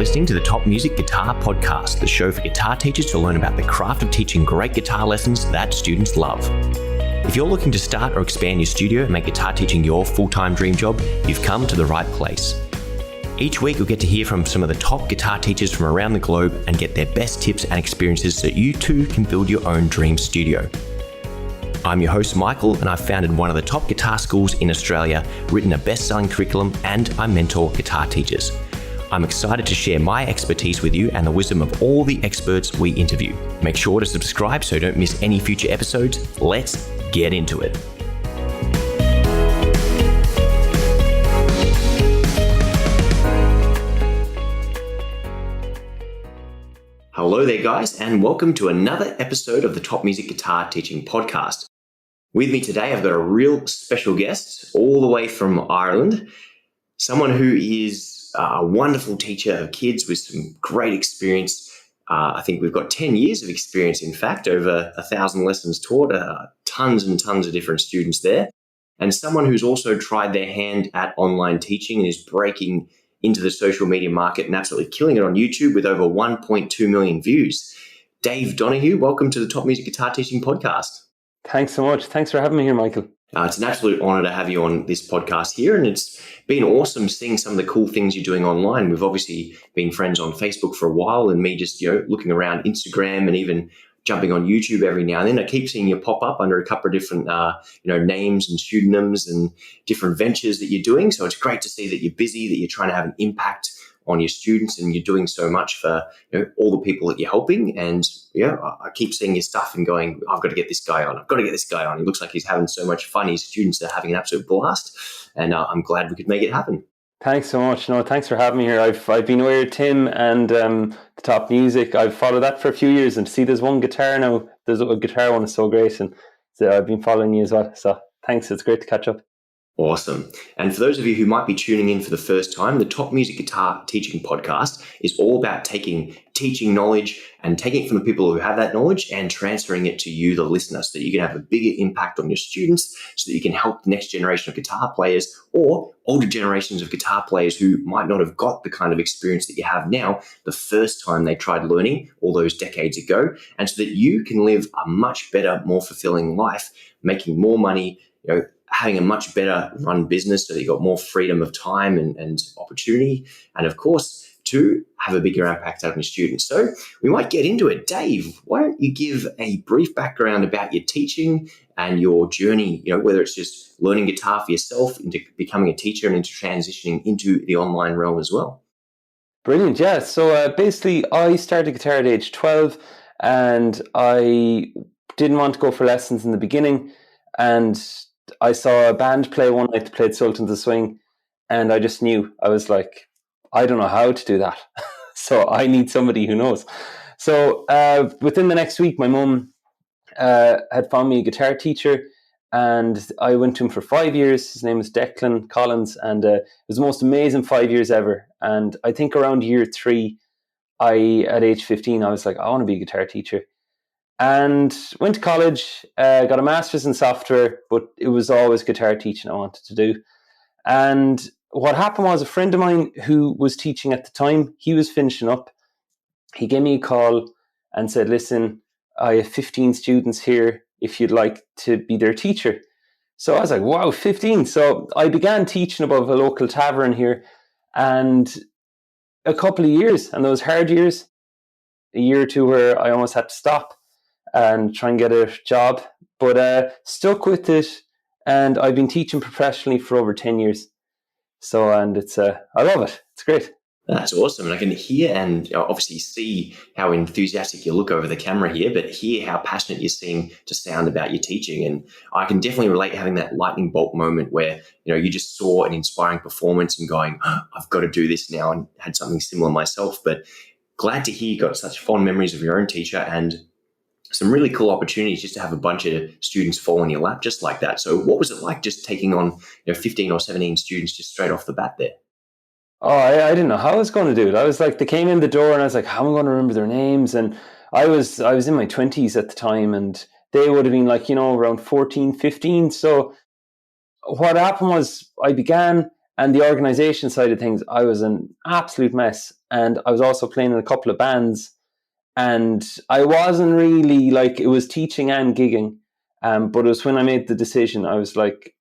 listening to the Top Music Guitar Podcast, the show for guitar teachers to learn about the craft of teaching great guitar lessons that students love. If you're looking to start or expand your studio and make guitar teaching your full-time dream job, you've come to the right place. Each week, you'll get to hear from some of the top guitar teachers from around the globe and get their best tips and experiences so you too can build your own dream studio. I'm your host, Michael, and I've founded one of the top guitar schools in Australia, written a best-selling curriculum, and I mentor guitar teachers. I'm excited to share my expertise with you and the wisdom of all the experts we interview. Make sure to subscribe so you don't miss any future episodes. Let's get into it. Hello there, guys, and welcome to another episode of the Top Music Guitar Teaching Podcast. With me today, I've got a real special guest all the way from Ireland, someone who is a wonderful teacher of kids with some great experience. I think we've got 10 years of experience, in fact, over 1,000 lessons taught, tons and tons of different students there, and someone who's also tried their hand at online teaching and is breaking into the social media market and absolutely killing it on YouTube with over 1.2 million views. Dave Donoghue, welcome to the Top Music Guitar Teaching Podcast. Thanks so much. Thanks for having me here, Michael. It's an absolute honor to have you on this podcast here, and it's been awesome seeing some of the cool things you're doing online. We've obviously been friends on Facebook for a while, and me just looking around Instagram and even jumping on YouTube every now and then. I keep seeing you pop up under a couple of different names and pseudonyms and different ventures that you're doing. So it's great to see that you're busy, that you're trying to have an impact on your students, and you're doing so much for all the people that you're helping. And I keep seeing your stuff and going, I've got to get this guy on. I've got to get this guy on. He looks like he's having so much fun. His students are having an absolute blast, and I'm glad we could make it happen. Thanks so much. No, thanks for having me here. I've been aware of Tim and the Top Music. I've followed that for a few years, and see there's one guitar now. There's a guitar one is so great, and so I've been following you as well. So thanks. It's great to catch up. Awesome. And for those of you who might be tuning in for the first time, the Top Music Guitar Teaching Podcast is all about taking teaching knowledge and taking it from the people who have that knowledge and transferring it to you, the listener, so that you can have a bigger impact on your students, so that you can help the next generation of guitar players or older generations of guitar players who might not have got the kind of experience that you have now the first time they tried learning all those decades ago, and so that you can live a much better, more fulfilling life, making more money, having a much better run business so that you've got more freedom of time and opportunity, and of course, to have a bigger impact on your students. So we might get into it. Dave, why don't you give a brief background about your teaching and your journey, whether it's just learning guitar for yourself, into becoming a teacher and into transitioning into the online realm as well. Brilliant, yeah. So basically, I started guitar at age 12, and I didn't want to go for lessons in the beginning, and I saw a band play one night that played Sultans of Swing, and I just knew. I was like, I don't know how to do that. So I need somebody who knows. So within the next week, my mum had found me a guitar teacher, and I went to him for 5 years. His name was Declan Collins, and it was the most amazing 5 years ever. And I think around year 3, at age 15, I was like, I want to be a guitar teacher. And went to college, got a master's in software, but it was always guitar teaching I wanted to do. And what happened was, a friend of mine who was teaching at the time, he was finishing up. He gave me a call and said, listen, I have 15 students here if you'd like to be their teacher. So I was like, wow, 15. So I began teaching above a local tavern here, and a couple of years, and those hard years, a year or two where I almost had to stop and try and get a job, but stuck with it, and I've been teaching professionally for over 10 years. So, and it's I love it. It's great. That's awesome. And I can hear and obviously see how enthusiastic you look over the camera here, but hear how passionate you seem to sound about your teaching. And I can definitely relate having that lightning bolt moment where, you just saw an inspiring performance and going, I've got to do this now, and had something similar myself. But glad to hear you got such fond memories of your own teacher, and some really cool opportunities just to have a bunch of students fall in your lap just like that. So what was it like just taking on 15 or 17 students just straight off the bat there? Oh, I didn't know how I was going to do it. I was like, they came in the door and I was like, how am I going to remember their names? And I was in my 20s at the time, and they would have been like, around 14, 15. So what happened was I began, and the organization side of things, I was an absolute mess. and I was also playing in a couple of bands. And I wasn't really like, it was teaching and gigging. But it was when I made the decision, I was like,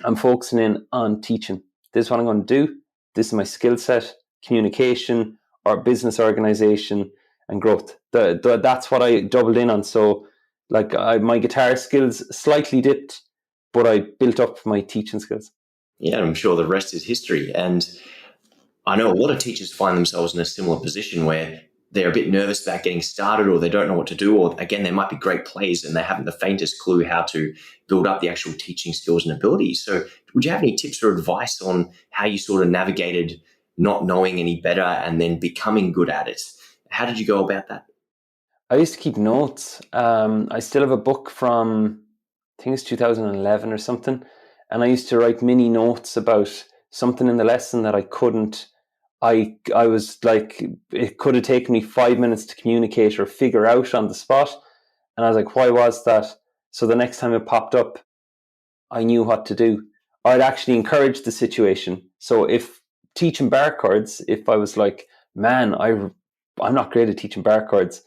I'm focusing in on teaching. This is what I'm going to do. This is my skill set, communication or business organization and growth. That's what I doubled in on. So like my guitar skills slightly dipped, but I built up my teaching skills. Yeah, I'm sure the rest is history. And I know a lot of teachers find themselves in a similar position where they're a bit nervous about getting started, or they don't know what to do, or again, they might be great players and they haven't the faintest clue how to build up the actual teaching skills and abilities. So would you have any tips or advice on how you sort of navigated not knowing any better and then becoming good at it? How did you go about that? I used to keep notes. I still have a book from, I think it's 2011 or something. And I used to write mini notes about something in the lesson that I couldn't. I was like, it could have taken me 5 minutes to communicate or figure out on the spot. And I was like, why was that? So the next time it popped up, I knew what to do. I'd actually encourage the situation. So if teaching bar chords, if I was like, man, I'm not great at teaching bar chords,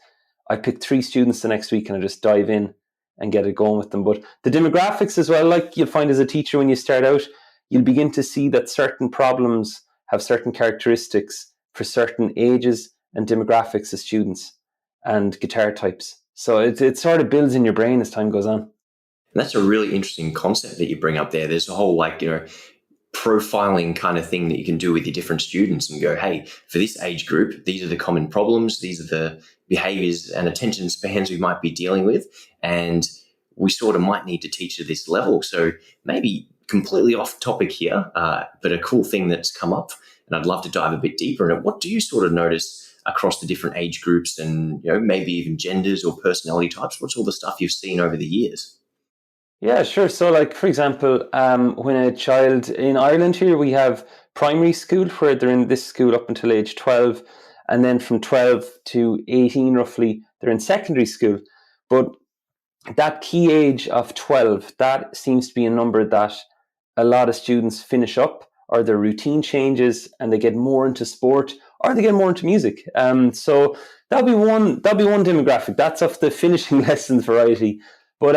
I pick 3 students the next week and I just dive in and get it going with them. But the demographics as well, like you'll find as a teacher when you start out, you'll begin to see that certain problems have certain characteristics for certain ages and demographics of students and guitar types. So it sort of builds in your brain as time goes on. And that's a really interesting concept that you bring up there. There's a whole profiling kind of thing that you can do with your different students and go, hey, for this age group, these are the common problems, these are the behaviors and attention spans we might be dealing with, and we sort of might need to teach at this level. So maybe completely off topic here, but a cool thing that's come up, and I'd love to dive a bit deeper in it. What do you sort of notice across the different age groups and maybe even genders or personality types? What's all the stuff you've seen over the years? Yeah, sure. So, like for example, when a child in Ireland here, we have primary school where they're in this school up until age 12, and then from 12 to 18, roughly, they're in secondary school. But that key age of 12, that seems to be a number that a lot of students finish up, or their routine changes and they get more into sport or they get more into music. So that'll be one demographic. That's of the finishing lessons variety. But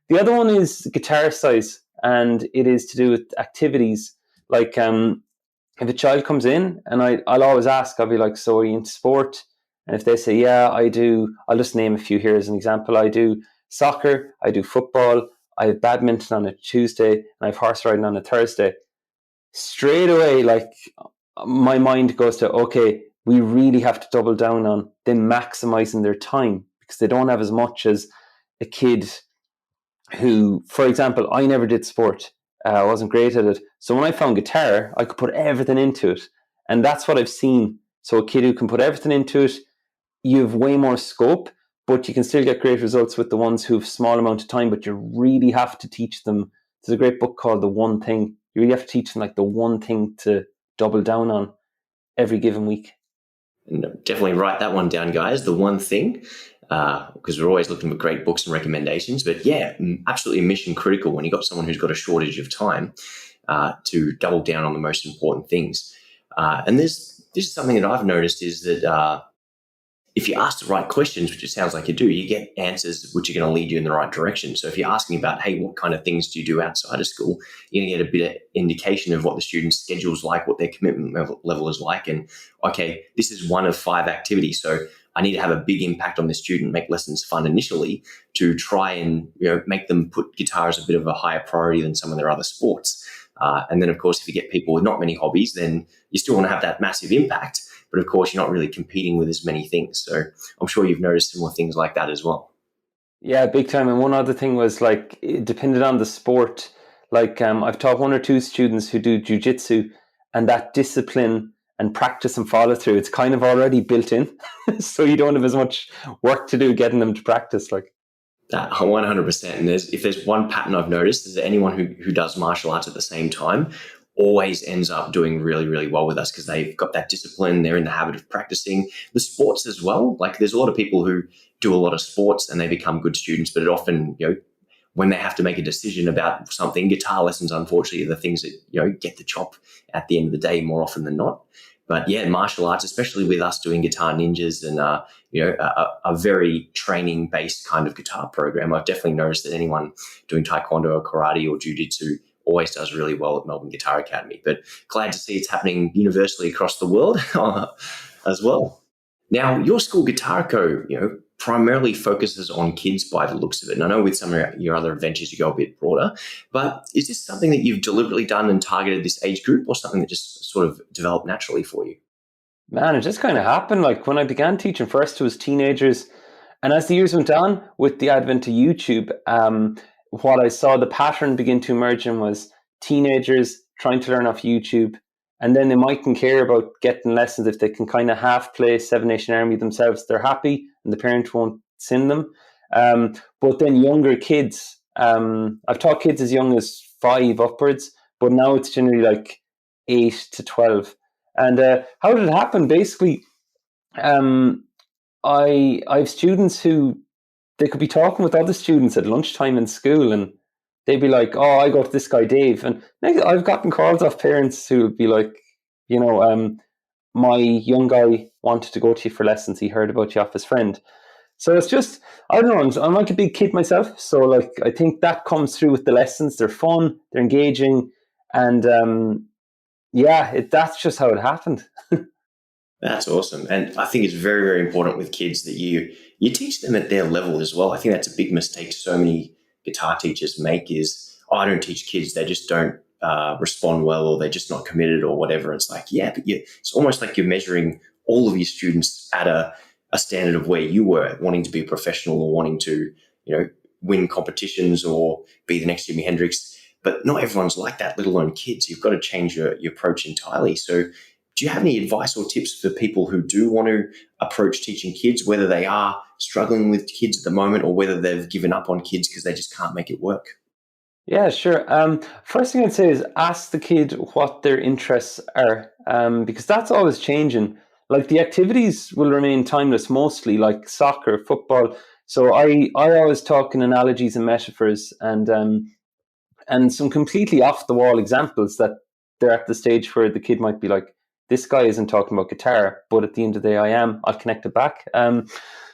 the other one is guitar size, and it is to do with activities. Like if a child comes in, and I'll always ask, I'll be like, so are you into sport? And if they say, yeah, I do, I'll just name a few here as an example. I do soccer, I do football, I have badminton on a Tuesday, and I have horse riding on a Thursday. Straight away, like my mind goes to, okay, we really have to double down on them maximizing their time, because they don't have as much as a kid who, for example, I never did sport. I wasn't great at it. So when I found guitar, I could put everything into it. And that's what I've seen. So a kid who can put everything into it, you have way more scope, but you can still get great results with the ones who have small amount of time, but you really have to teach them. There's a great book called The One Thing. You really have to teach them like the one thing to double down on every given week. And definitely write that one down, guys. The One Thing, because we're always looking for great books and recommendations. But yeah, absolutely mission critical when you've got someone who's got a shortage of time to double down on the most important things. And this is something that I've noticed is that if you ask the right questions, which it sounds like you do, you get answers which are going to lead you in the right direction. So if you're asking about, hey, what kind of things do you do outside of school, you're going to get a bit of indication of what the student's schedule is like, what their commitment level is like. And, okay, this is one of 5 activities. So I need to have a big impact on the student, make lessons fun initially to try and make them put guitar as a bit of a higher priority than some of their other sports. And then, of course, if you get people with not many hobbies, then you still want to have that massive impact. But, of course, you're not really competing with as many things. So I'm sure you've noticed similar things like that as well. Yeah, big time. And one other thing was like, it depended on the sport. Like I've taught 1 or 2 students who do jiu-jitsu, and that discipline and practice and follow through, it's kind of already built in. So you don't have as much work to do getting them to practice. Like 100%. And if there's one pattern I've noticed is that anyone who does martial arts at the same time always ends up doing really, really well with us because they've got that discipline. They're in the habit of practicing the sports as well. Like there's a lot of people who do a lot of sports and they become good students, but it often, when they have to make a decision about something, guitar lessons, unfortunately, are the things that, get the chop at the end of the day more often than not. But yeah, martial arts, especially with us doing Guitar Ninjas and a very training based kind of guitar program, I've definitely noticed that anyone doing taekwondo or karate or jiu-jitsu always does really well at Melbourne Guitar Academy. But glad to see it's happening universally across the world as well. Now, your school, Guitarico, primarily focuses on kids by the looks of it. And I know with some of your other adventures you go a bit broader, but is this something that you've deliberately done and targeted this age group, or something that just sort of developed naturally for you? Man, it just kind of happened. Like when I began teaching first, it was teenagers. And as the years went on, with the advent of YouTube, what I saw the pattern begin to emerge in was teenagers trying to learn off YouTube. And then they mightn't care about getting lessons if they can kind of half play Seven Nation Army themselves. They're happy and the parent won't send them. But then younger kids, I've taught kids as young as 5 upwards, but now it's generally like 8 to 12. And how did it happen? Basically, I have students who they could be talking with other students at lunchtime in school, and they'd be like, "Oh, I go to this guy Dave," and I've gotten calls off parents who would be like, "My young guy wanted to go to you for lessons. He heard about you off his friend." So it's just, I don't know. I'm like a big kid myself, so like I think that comes through with the lessons. They're fun, they're engaging, and that's just how it happened. That's awesome. And I think it's very, very important with kids that you teach them at their level as well. I think that's a big mistake so many guitar teachers make is, oh, I don't teach kids. They just don't respond well, or they're just not committed or whatever. It's like, yeah, but it's almost like you're measuring all of your students at a standard of where you were, wanting to be a professional or wanting to, win competitions or be the next Jimi Hendrix. But not everyone's like that, let alone kids. You've got to change your approach entirely. So do you have any advice or tips for people who do want to approach teaching kids, whether they are struggling with kids at the moment or whether they've given up on kids because they just can't make it work? Yeah, sure. First thing I'd say is ask the kid what their interests are, because that's always changing. Like the activities will remain timeless mostly, like soccer, football. So I always talk in analogies and metaphors, and some completely off the wall examples that they're at the stage where the kid might be like, this guy isn't talking about guitar, but at the end of the day, I am. I'll connect it back.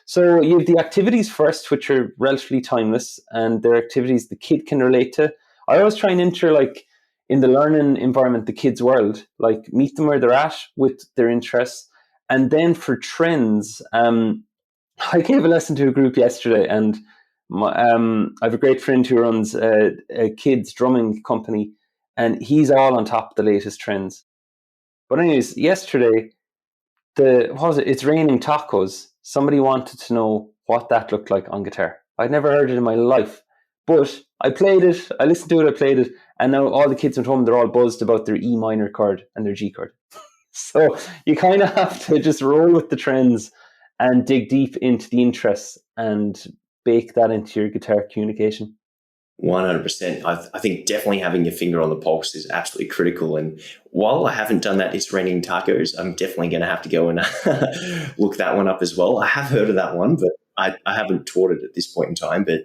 So you have the activities first, which are relatively timeless, and they're activities the kid can relate to. I always try and enter like in the learning environment, the kid's world, like meet them where they're at with their interests. And then for trends, I gave a lesson to a group yesterday, and I have a great friend who runs a kids drumming company, and he's all on top of the latest trends. But anyways, yesterday, what was it? It's raining tacos. Somebody wanted to know what that looked like on guitar. I'd never heard it in my life, but I played it. I listened to it. I played it, and now all the kids went home. They're all buzzed about their E minor chord and their G chord. So you kind of have to just roll with the trends and dig deep into the interests and bake that into your guitar communication. 100%. I think definitely having your finger on the pulse is absolutely critical. And while I haven't done that, It's Raining Tacos, I'm definitely going to have to go and look that one up as well. I have heard of that one, but I haven't taught it at this point in time. But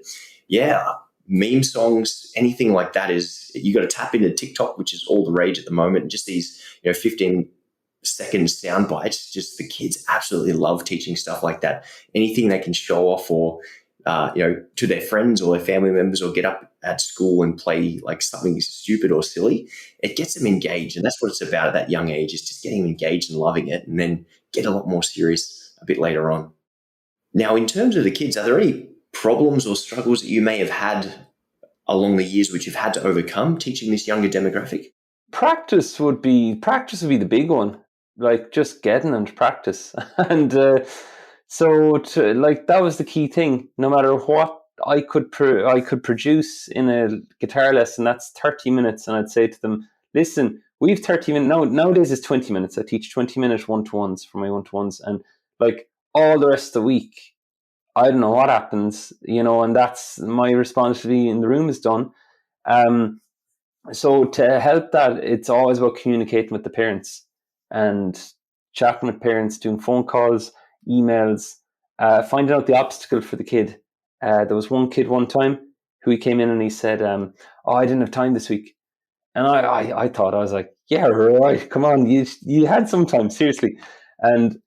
yeah, meme songs, anything like that is, you got to tap into TikTok, which is all the rage at the moment. Just these, 15-second sound bites. Just the kids absolutely love teaching stuff like that. Anything they can show off or to their friends or their family members, or get up at school and play like something stupid or silly, it gets them engaged. And that's what it's about at that young age, is just getting them engaged and loving it, and then get a lot more serious a bit later on. Now, in terms of the kids, are there any problems or struggles that you may have had along the years which you've had to overcome teaching this younger demographic? Practice would be the big one, like just getting into practice. And that was the key thing. No matter what I could produce in a guitar lesson, that's 30 minutes, and I'd say to them, listen, we've 30 minutes now. Nowadays it's 20 minutes. I teach 20-minute one-to-ones for my one-to-ones, and like all the rest of the week, I don't know what happens, and that's my responsibility in the room is done. So to help that, it's always about communicating with the parents and chatting with parents, doing phone calls, emails, finding out the obstacle for the kid. There was one kid one time who he came in and he said, "Oh, I didn't have time this week." And I thought, I was like, yeah, right, come on, you had some time, seriously. And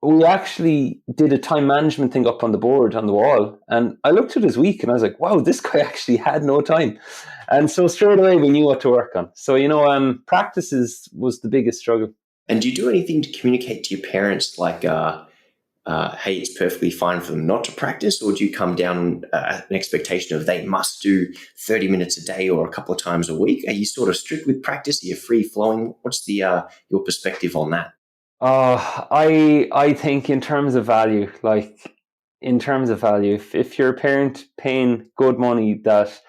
we actually did a time management thing up on the board on the wall. And I looked at his week and I was like, wow, this guy actually had no time. And so straight away we knew what to work on. So, practices was the biggest struggle. And do you do anything to communicate to your parents, like, hey, it's perfectly fine for them not to practice, or do you come down an expectation of they must do 30 minutes a day or a couple of times a week? Are you sort of strict with practice? Are you free flowing? What's the your perspective on that? I think in terms of value, if you're a parent paying good money, that,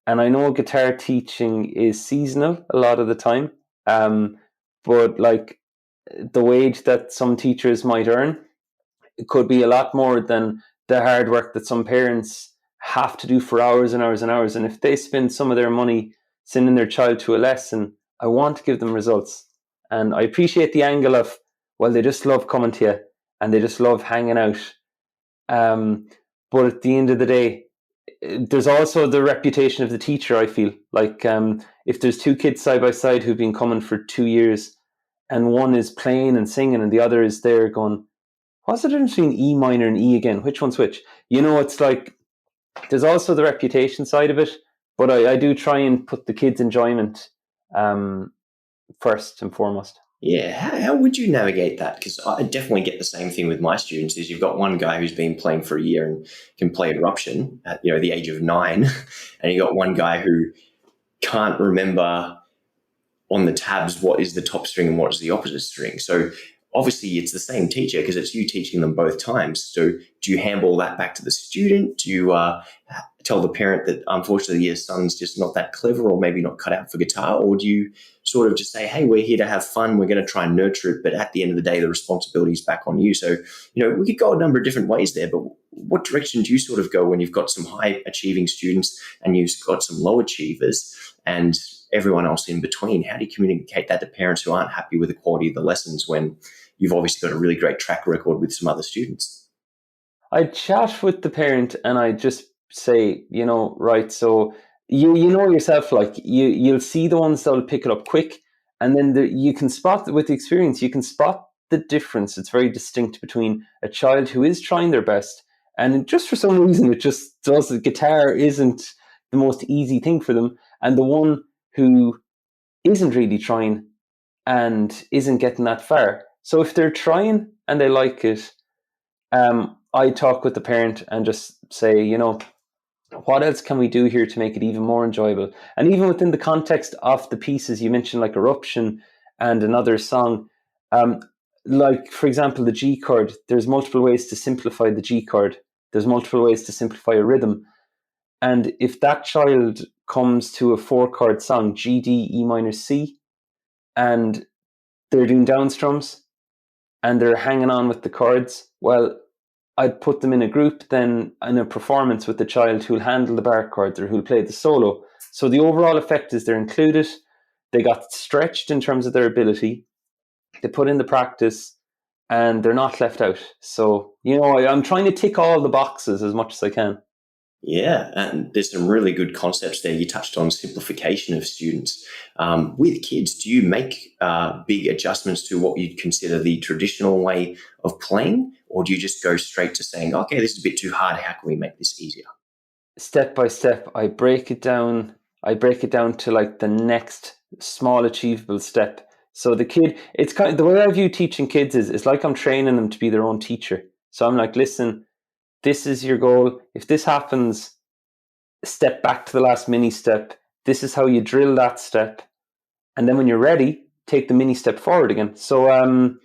and I know guitar teaching is seasonal a lot of the time, but like the wage that some teachers might earn, it could be a lot more than the hard work that some parents have to do for hours and hours and hours. And if they spend some of their money sending their child to a lesson, I want to give them results. And I appreciate the angle of, well, they just love coming to you and they just love hanging out. But at the end of the day, there's also the reputation of the teacher, I feel. Like, if there's two kids side by side who've been coming for 2 years and one is playing and singing and the other is there going, what's the difference between E minor and E again? Which one's which? It's like, there's also the reputation side of it, but I do try and put the kids' enjoyment first and foremost. Yeah, how would you navigate that? Because I definitely get the same thing with my students. Is you've got one guy who's been playing for a year and can play Eruption at the age of 9, and you got one guy who can't remember on the tabs what is the top string and what is the opposite string. So obviously it's the same teacher because it's you teaching them both times. So do you handball that back to the student? Do you tell the parent that unfortunately your son's just not that clever or maybe not cut out for guitar? Or do you sort of just say, hey, we're here to have fun, we're going to try and nurture it, but at the end of the day the responsibility is back on you? So we could go a number of different ways there, but what direction do you sort of go when you've got some high achieving students and you've got some low achievers and everyone else in between? How do you communicate that to parents who aren't happy with the quality of the lessons when you've obviously got a really great track record with some other students? I chat with the parent and I just say, right, so you know yourself, like you'll see the ones that'll pick it up quick, and then you can spot, with the experience, you can spot the difference. It's very distinct between a child who is trying their best and just for some reason it just does, the guitar isn't the most easy thing for them, and the one who isn't really trying and isn't getting that far. So if they're trying and they like it, I talk with the parent and just say, what else can we do here to make it even more enjoyable? And even within the context of the pieces you mentioned, like Eruption and another song, like, for example, the G chord, there's multiple ways to simplify the G chord. There's multiple ways to simplify a rhythm. And if that child comes to a 4-chord song, G, D, E minor, C, and they're doing down strums and they're hanging on with the chords, well, I'd put them in a group then in a performance with the child who'll handle the bar chords or who'll play the solo. So the overall effect is they're included, they got stretched in terms of their ability, they put in the practice, and they're not left out. So, I'm trying to tick all the boxes as much as I can. Yeah, and there's some really good concepts there. You touched on simplification of students. With kids, do you make big adjustments to what you'd consider the traditional way of playing, or do you just go straight to saying, okay, this is a bit too hard, how can we make this easier? Step by step, I break it down. I break it down to like the next small achievable step. So the kid, it's kind of, the way I view teaching kids is like I'm training them to be their own teacher. So I'm like, listen, this is your goal. If this happens, step back to the last mini step. This is how you drill that step. And then when you're ready, take the mini step forward again. So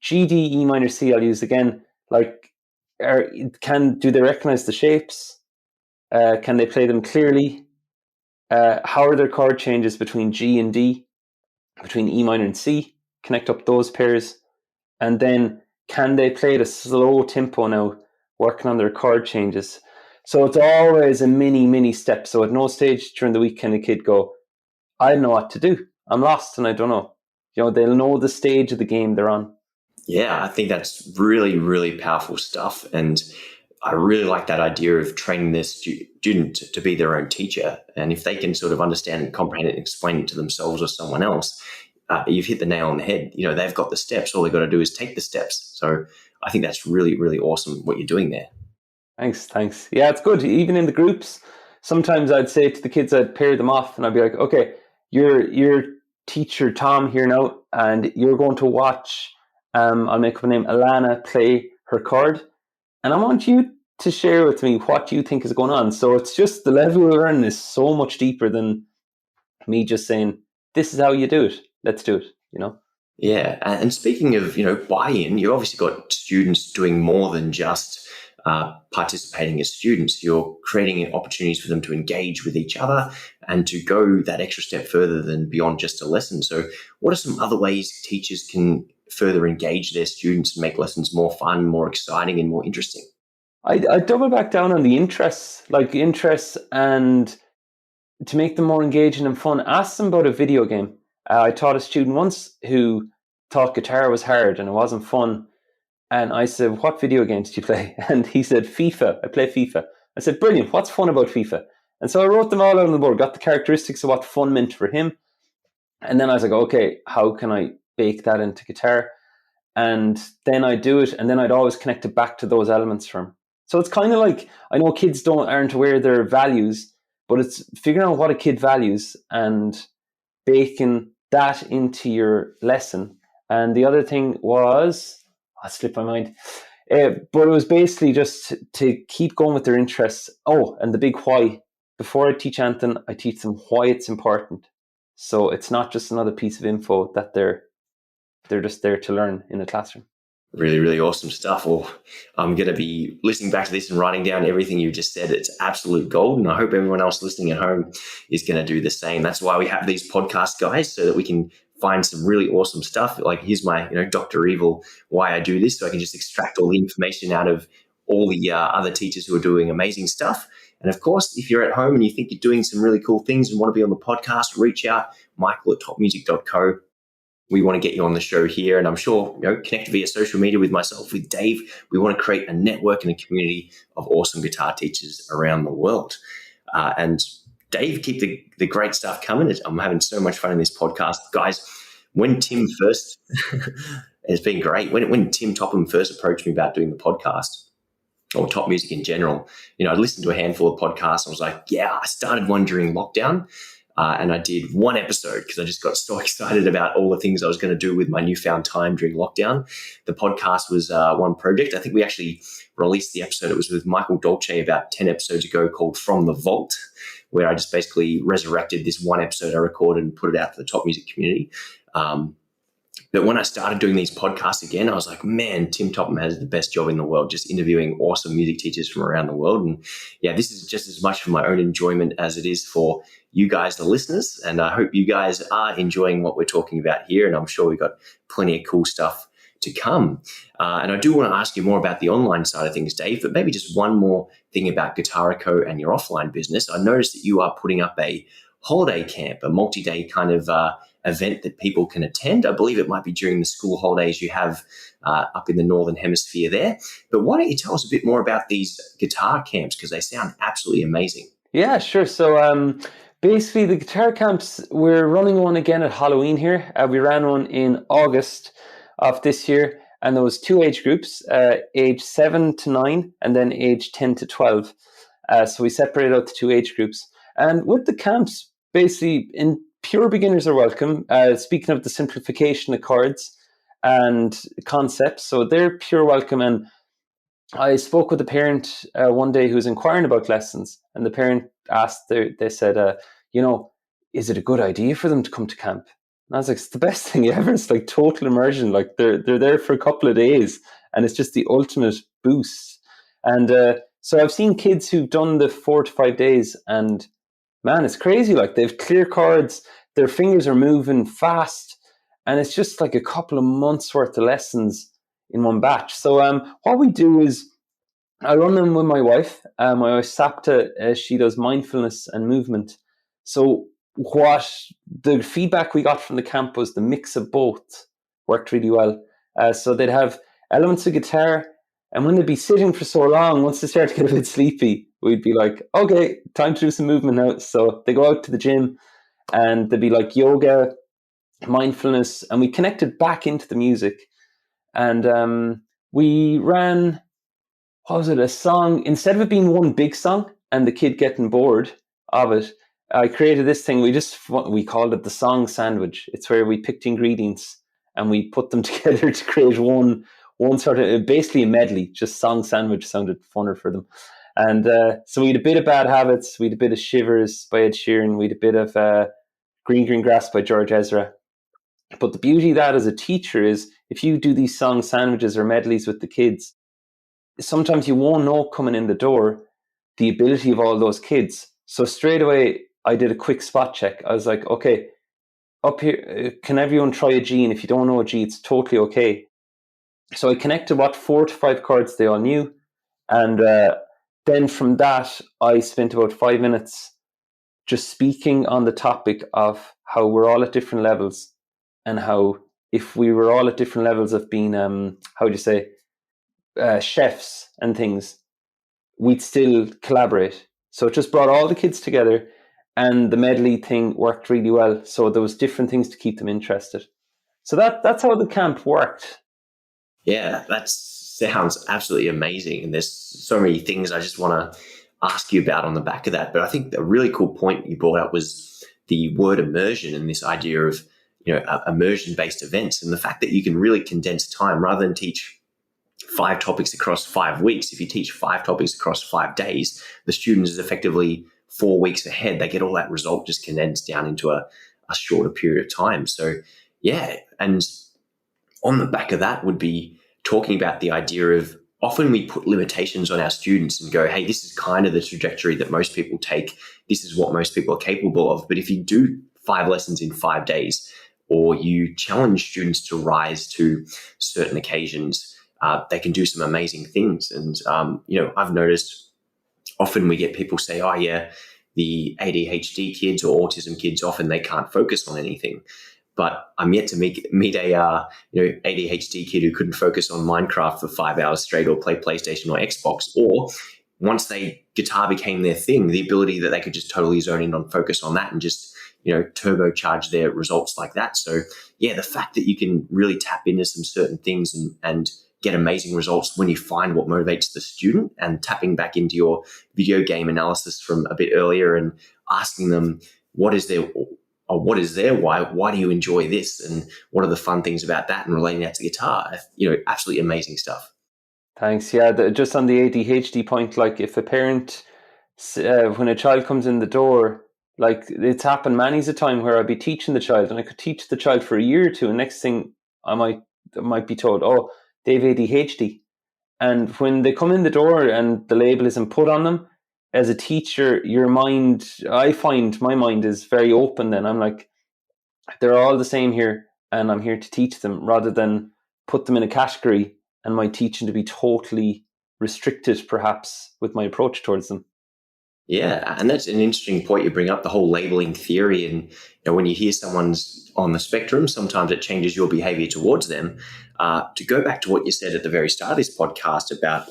G, D, E minor, C, I'll use again. Like, do they recognize the shapes? Can they play them clearly? How are their chord changes between G and D, between E minor and C? Connect up those pairs. And then can they play at a slow tempo now, working on their chord changes? So it's always a mini step. So at no stage during the week can a kid go, I don't know what to do. I'm lost and I don't know. They'll know the stage of the game they're on. Yeah, I think that's really, really powerful stuff. And I really like that idea of training their student to be their own teacher. And if they can sort of understand and comprehend it and explain it to themselves or someone else, you've hit the nail on the head. They've got the steps. All they've got to do is take the steps. So I think that's really, really awesome what you're doing there. Thanks. Yeah, it's good. Even in the groups, sometimes I'd say to the kids, I'd pair them off and I'd be like, okay, you're teacher Tom here now, and you're going to watch, I'll make up a name, Alana play her chord. And I want you to share with me what you think is going on. So it's just the level of learning is so much deeper than me just saying, this is how you do it. Let's do it. Yeah. And speaking of, buy-in, you obviously got students doing more than just participating as students. You're creating opportunities for them to engage with each other and to go that extra step further than beyond just a lesson. So what are some other ways teachers can further engage their students and make lessons more fun, more exciting, and more interesting? I double back down on the interests, and to make them more engaging and fun, ask them about a video game. I taught a student once who thought guitar was hard and it wasn't fun. And I said, what video games do you play? And he said, FIFA. I play FIFA. I said, brilliant. What's fun about FIFA? And so I wrote them all out on the board, got the characteristics of what fun meant for him. And then I was like, okay, how can I bake that into guitar? And then I'd do it. And then I'd always connect it back to those elements for him. So it's kind of like, I know kids aren't aware of their values, but it's figuring out what a kid values and baking that into your lesson. And the other thing was, I slipped my mind, but it was basically just to keep going with their interests. Oh, and the big why. Before I teach anything, I teach them why it's important. So it's not just another piece of info that they're just there to learn in a classroom. Really, really awesome stuff. Well, I'm going to be listening back to this and writing down everything you just said. It's absolute gold. And I hope everyone else listening at home is going to do the same. That's why we have these podcasts, guys, so that we can find some really awesome stuff. Like here's my, Dr. Evil, why I do this. So I can just extract all the information out of all the other teachers who are doing amazing stuff. And of course, if you're at home and you think you're doing some really cool things and want to be on the podcast, reach out, michael@topmusic.co. We want to get you on the show here. And I'm sure, connect via social media with myself, with Dave. We want to create a network and a community of awesome guitar teachers around the world. And Dave, keep the great stuff coming. I'm having so much fun in this podcast. Guys, when Tim first, it's been great. When Tim Topham first approached me about doing the podcast, or Top Music in general, I listened to a handful of podcasts. And I was like, yeah, I started one during lockdown. And I did one episode because I just got so excited about all the things I was going to do with my newfound time during lockdown. The podcast was one project. I think we actually released the episode. It was with Michael Dolce about 10 episodes ago, called From the Vault, where I just basically resurrected this one episode I recorded and put it out to the Top Music community. But when I started doing these podcasts again, I was like, man, Tim Topham has the best job in the world, just interviewing awesome music teachers from around the world. And yeah, this is just as much for my own enjoyment as it is for you guys, the listeners. And I hope you guys are enjoying what we're talking about here. And I'm sure we've got plenty of cool stuff to come. And I do want to ask you more about the online side of things, Dave, but maybe just one more thing about Guitarico and your offline business. I noticed that you are putting up a holiday camp, a multi-day kind of event that people can attend. I believe it might be during the school holidays you have up in the Northern Hemisphere there. But why don't you tell us a bit more about these guitar camps, because they sound absolutely amazing. Yeah, sure. So basically the guitar camps, we're running one again at Halloween here. We ran one in August of this year, and there was two age groups, age 7 to 9 and then age 10 to 12. So we separated out the two age groups. And with the camps, basically, pure beginners are welcome. Speaking of the simplification of chords and concepts, so they're pure welcome. And I spoke with a parent one day who was inquiring about lessons, and the parent asked, they said, is it a good idea for them to come to camp? And I was like, it's the best thing ever. It's like total immersion. Like they're there for a couple of days, and it's just the ultimate boost. And so I've seen kids who've done the 4 to 5 days, and man, it's crazy. Like they've clear chords, their fingers are moving fast, and it's just like a couple of months worth of lessons in one batch. So what we do is I run them with my wife. My wife Sapta, she does mindfulness and movement. So what the feedback we got from the camp was the mix of both worked really well. So they'd have elements of guitar, And when they'd be sitting for so long, once they start to get a bit sleepy, we'd be like, okay, time to do some movement now. So they go out to the gym and they'd be like yoga, mindfulness, and we connected back into the music. And we ran, what was it, a song, instead of it being one big song and the kid getting bored of it, I created this thing. We called it the song sandwich. It's where we picked ingredients and we put them together to create one sort of, basically a medley. Just song sandwich sounded funner for them. And so we had a bit of Bad Habits, we had a bit of Shivers by Ed Sheeran, we had a bit of Green Green Grass by George Ezra. But the beauty of that as a teacher is if you do these song sandwiches or medleys with the kids, sometimes you won't know coming in the door the ability of all those kids. So straight away, I did a quick spot check. I was like, okay, up here, can everyone try a G? And if you don't know a G, it's totally okay. So I connected what 4 to 5 chords they all knew. And then from that, I spent about 5 minutes just speaking on the topic of how we're all at different levels and how if we were all at different levels of being, how do you say, chefs and things, we'd still collaborate. So it just brought all the kids together and the medley thing worked really well. So there was different things to keep them interested. So that's how the camp worked. Yeah, that sounds absolutely amazing. And there's so many things I just want to ask you about on the back of that. But I think a really cool point you brought up was the word immersion and this idea of, immersion-based events and the fact that you can really condense time rather than teach 5 topics across 5 weeks. If you teach 5 topics across 5 days, the student is effectively 4 weeks ahead. They get all that result just condensed down into a shorter period of time. So, yeah. And on the back of that would be talking about the idea of often we put limitations on our students and go, hey, this is kind of the trajectory that most people take. This is what most people are capable of. But if you do 5 lessons in 5 days, or you challenge students to rise to certain occasions, they can do some amazing things. And, I've noticed often we get people say, oh, yeah, the ADHD kids or autism kids, often they can't focus on anything. But I'm yet to meet a ADHD kid who couldn't focus on Minecraft for 5 hours straight or play PlayStation or Xbox. Or once guitar became their thing, the ability that they could just totally zone in on focus on that and just turbocharge their results like that. So yeah, the fact that you can really tap into some certain things and get amazing results when you find what motivates the student, and tapping back into your video game analysis from a bit earlier and asking them what is their why do you enjoy this, and what are the fun things about that, and relating that to guitar. Absolutely amazing stuff. Thanks. Yeah, just on the ADHD point, like if a parent, when a child comes in the door, like it's happened many's a time where I'd be teaching the child and I could teach the child for a year or two, and next thing I might be told, oh, they have ADHD. And when they come in the door and the label isn't put on them, as a teacher, I find my mind is very open then. I'm like, they're all the same here and I'm here to teach them, rather than put them in a category and my teaching to be totally restricted perhaps with my approach towards them. Yeah, and that's an interesting point you bring up, the whole labeling theory. And when you hear someone's on the spectrum, sometimes it changes your behavior towards them. To go back to what you said at the very start of this podcast about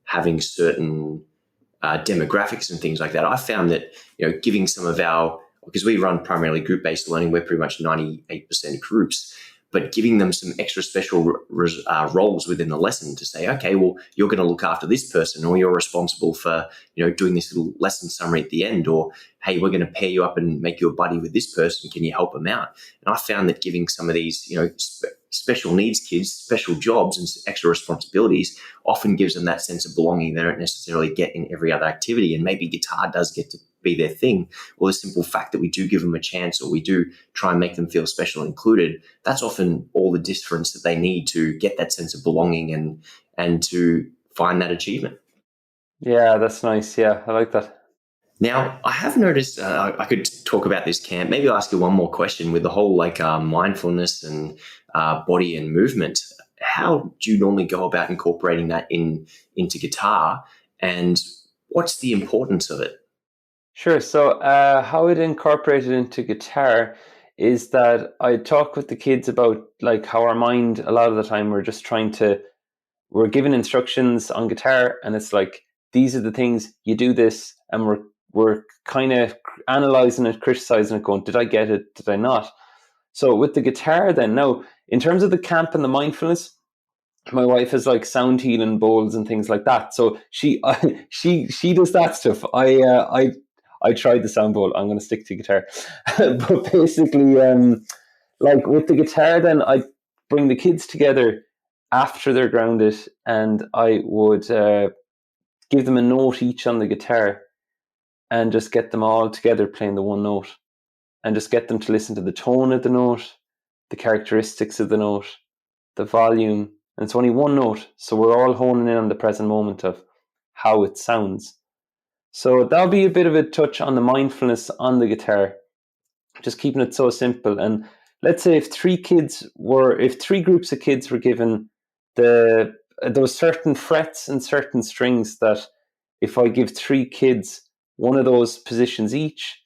having certain demographics and things like that, I found that giving some of because we run primarily group-based learning, we're pretty much 98% groups, but giving them some extra special roles within the lesson to say, okay, well, you're going to look after this person, or you're responsible for, doing this little lesson summary at the end, or, hey, we're going to pair you up and make you a buddy with this person. Can you help them out? And I found that giving some of these, special needs kids special jobs and extra responsibilities often gives them that sense of belonging they don't necessarily get in every other activity. And maybe guitar does get to be their thing, or the simple fact that we do give them a chance, or we do try and make them feel special and included, that's often all the difference that they need to get that sense of belonging and to find that achievement. Yeah, that's nice. Yeah, I like that. Now, I have noticed, I could talk about this camp. Maybe I'll ask you one more question with the whole mindfulness and body and movement. How do you normally go about incorporating that into guitar, and what's the importance of it? Sure. So how it incorporated into guitar is that I talk with the kids about like how our mind, a lot of the time we're just trying to we're given instructions on guitar, and it's like, these are the things, you do this, and we're kind of analyzing it, criticizing it, going, did I get it? Did I not? So with the guitar then, now, in terms of the camp and the mindfulness, my wife has like sound healing bowls and things like that. So she does that stuff. I tried the sound bowl. I'm going to stick to guitar, but basically, like with the guitar, then I bring the kids together after they're grounded, and I would give them a note each on the guitar, and just get them all together playing the one note, and just get them to listen to the tone of the note, the characteristics of the note, the volume. And it's only one note, so we're all honing in on the present moment of how it sounds. So that'll be a bit of a touch on the mindfulness on the guitar, just keeping it so simple. And let's say if three groups of kids were given those certain frets and certain strings, that if I give three kids one of those positions each,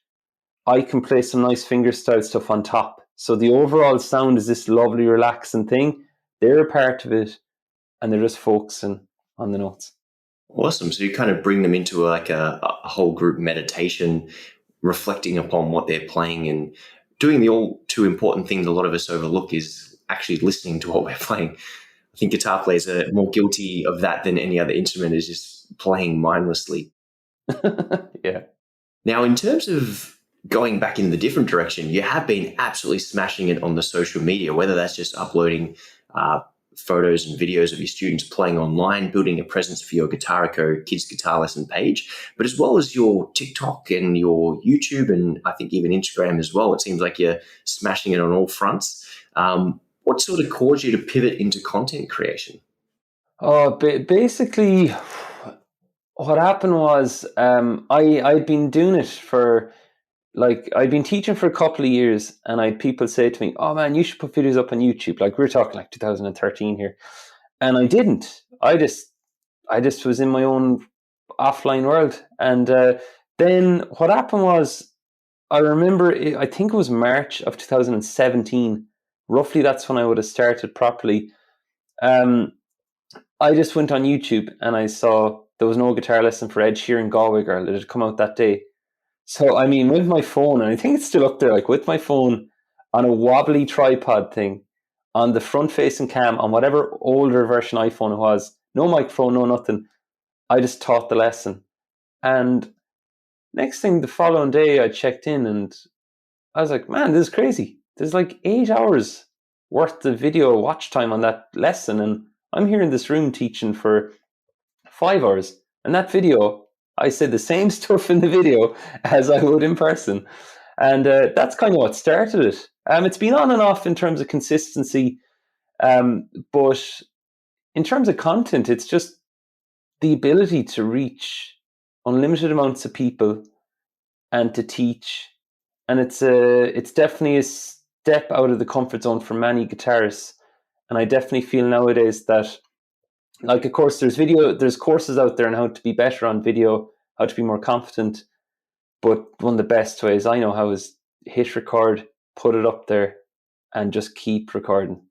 I can play some nice fingerstyle stuff on top. So the overall sound is this lovely, relaxing thing. They're a part of it, and they're just focusing on the notes. Awesome. So you kind of bring them into like a whole group meditation, reflecting upon what they're playing and doing the all too important thing that a lot of us overlook is actually listening to what we're playing. I think guitar players are more guilty of that than any other instrument, is just playing mindlessly. Yeah. Now, in terms of going back in the different direction, you have been absolutely smashing it on the social media, whether that's just uploading photos and videos of your students playing online, building a presence for your Guitarico Kids Guitar Lesson page, but as well as your TikTok and your YouTube, and I think even Instagram as well. It seems like you're smashing it on all fronts. What sort of caused you to pivot into content creation? Basically, what happened was I'd been doing it for, like, I'd been teaching for a couple of years, and I had people say to me, "Oh man, you should put videos up on YouTube." Like, we're talking like 2013 here, and I didn't. I just was in my own offline world, and then what happened was, I remember, I think it was March of 2017. Roughly, that's when I would have started properly. I just went on YouTube and I saw there was no guitar lesson for Ed Sheeran Galway Girl. It had come out that day. So, I mean, with my phone, and I think it's still up there, like with my phone on a wobbly tripod thing, on the front facing cam, on whatever older version iPhone it was, no microphone, no nothing, I just taught the lesson. And next thing, the following day, I checked in and I was like, man, this is crazy. There's like 8 hours worth of video watch time on that lesson. And I'm here in this room teaching for 5 hours. And that video, I said the same stuff in the video as I would in person. And that's kind of what started it. It's been on and off in terms of consistency. But in terms of content, it's just the ability to reach unlimited amounts of people and to teach. And it's definitely a step out of the comfort zone for many guitarists. And I definitely feel nowadays that, like, of course, there's courses out there on how to be better on video, how to be more confident. But one of the best ways I know how is hit record, put it up there, and just keep recording.